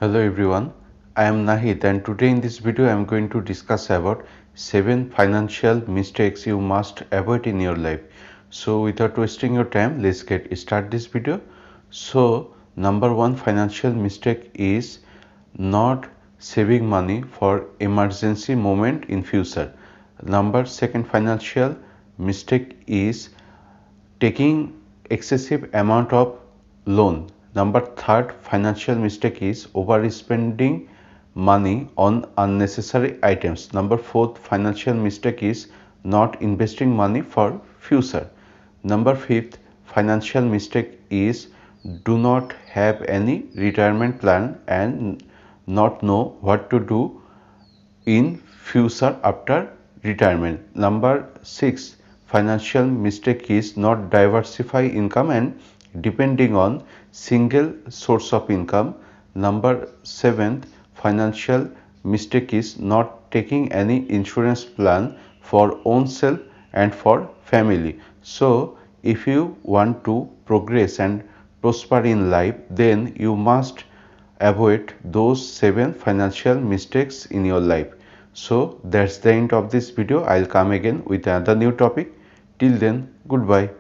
Hello everyone, I am Nahid and today in this video I am going to discuss about 7 financial mistakes you must avoid in your life. So without wasting your time, let's get start this video. So number 1 financial mistake is not saving money for emergency moment in future. Number second financial mistake is taking excessive amount of loan. Number third financial mistake is overspending money on unnecessary items. Number fourth financial mistake is not investing money for future. Number fifth financial mistake is do not have any retirement plan and not know what to do in future after retirement. Number 6 financial mistake is not diversify income and depending on single source of income. Number 7 financial mistake is not taking any insurance plan for own self and for family. So if you want to progress and prosper in life, then you must avoid those 7 financial mistakes in your life. So that's the end of this video. I'll come again with another new topic. Till then, goodbye.